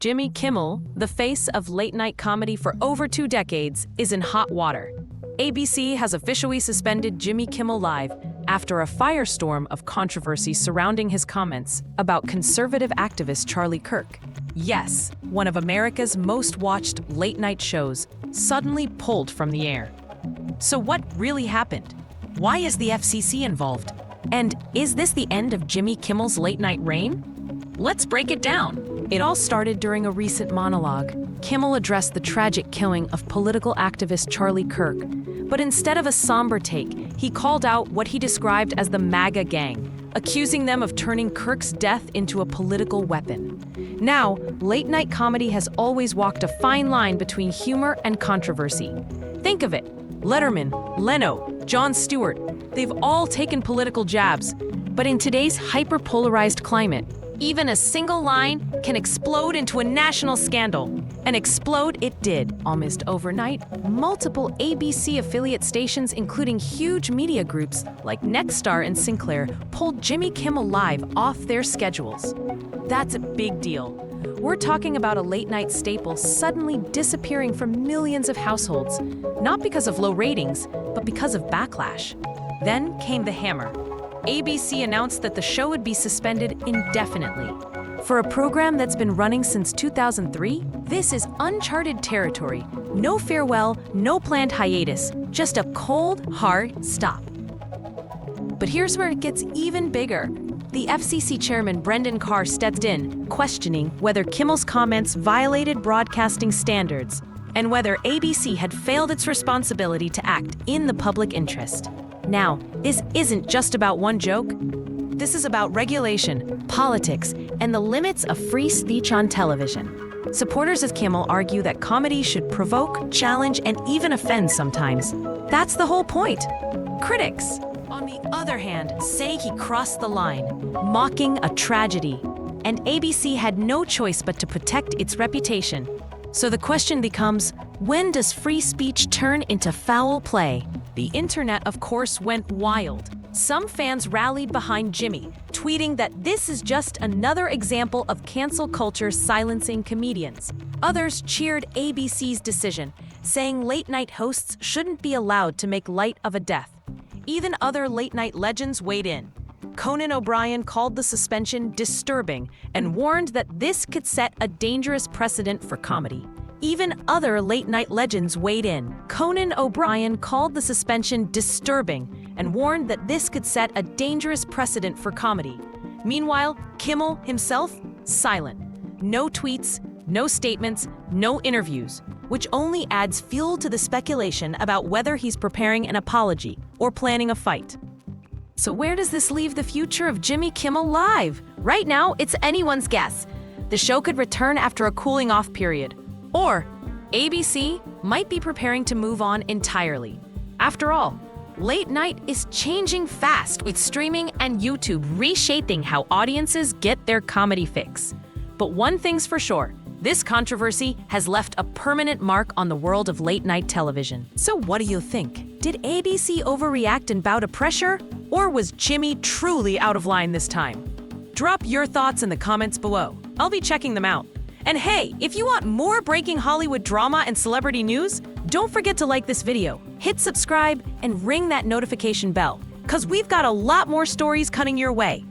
Jimmy Kimmel, the face of late-night comedy for over 2 decades, is in hot water. ABC has officially suspended Jimmy Kimmel Live after a firestorm of controversy surrounding his comments about conservative activist Charlie Kirk. Yes, one of America's most watched late-night shows suddenly pulled from the air. So what really happened? Why is the FCC involved? And is this the end of Jimmy Kimmel's late-night reign? Let's break it down. It all started during a recent monologue. Kimmel addressed the tragic killing of political activist Charlie Kirk, but instead of a somber take, he called out what he described as the MAGA gang, accusing them of turning Kirk's death into a political weapon. Now, late-night comedy has always walked a fine line between humor and controversy. Think of it. Letterman, Leno, Jon Stewart, they've all taken political jabs. But in today's hyper-polarized climate, even a single line can explode into a national scandal. And explode it did. Almost overnight, multiple ABC affiliate stations, including huge media groups like Nexstar and Sinclair, pulled Jimmy Kimmel Live off their schedules. That's a big deal. We're talking about a late-night staple suddenly disappearing from millions of households, not because of low ratings, but because of backlash. Then came the hammer. ABC announced that the show would be suspended indefinitely. For a program that's been running since 2003, this is uncharted territory. No farewell, no planned hiatus, just a cold, hard stop. But here's where it gets even bigger. The FCC chairman Brendan Carr stepped in, questioning whether Kimmel's comments violated broadcasting standards and whether ABC had failed its responsibility to act in the public interest. Now, this isn't just about one joke. This is about regulation, politics, and the limits of free speech on television. Supporters of Kimmel argue that comedy should provoke, challenge, and even offend sometimes. That's the whole point. Critics, on the other hand, say he crossed the line, mocking a tragedy. And ABC had no choice but to protect its reputation. So the question becomes, when does free speech turn into foul play? The internet, of course, went wild. Some fans rallied behind Jimmy, tweeting that this is just another example of cancel culture silencing comedians. Others cheered ABC's decision, saying late-night hosts shouldn't be allowed to make light of a death. Even other late-night legends weighed in. Conan O'Brien called the suspension disturbing and warned that this could set a dangerous precedent for comedy. Even other late-night legends weighed in. Conan O'Brien called the suspension disturbing and warned that this could set a dangerous precedent for comedy. Meanwhile, Kimmel himself, silent. No tweets, no statements, no interviews, which only adds fuel to the speculation about whether he's preparing an apology or planning a fight. So where does this leave the future of Jimmy Kimmel Live? Right now, it's anyone's guess. The show could return after a cooling-off period. Or ABC might be preparing to move on entirely. After all, late night is changing fast with streaming and YouTube reshaping how audiences get their comedy fix. But one thing's for sure, this controversy has left a permanent mark on the world of late-night television. So what do you think? Did ABC overreact and bow to pressure? Or was Jimmy truly out of line this time? Drop your thoughts in the comments below. I'll be checking them out. And hey, if you want more breaking Hollywood drama and celebrity news, don't forget to like this video, hit subscribe, and ring that notification bell, because we've got a lot more stories coming your way.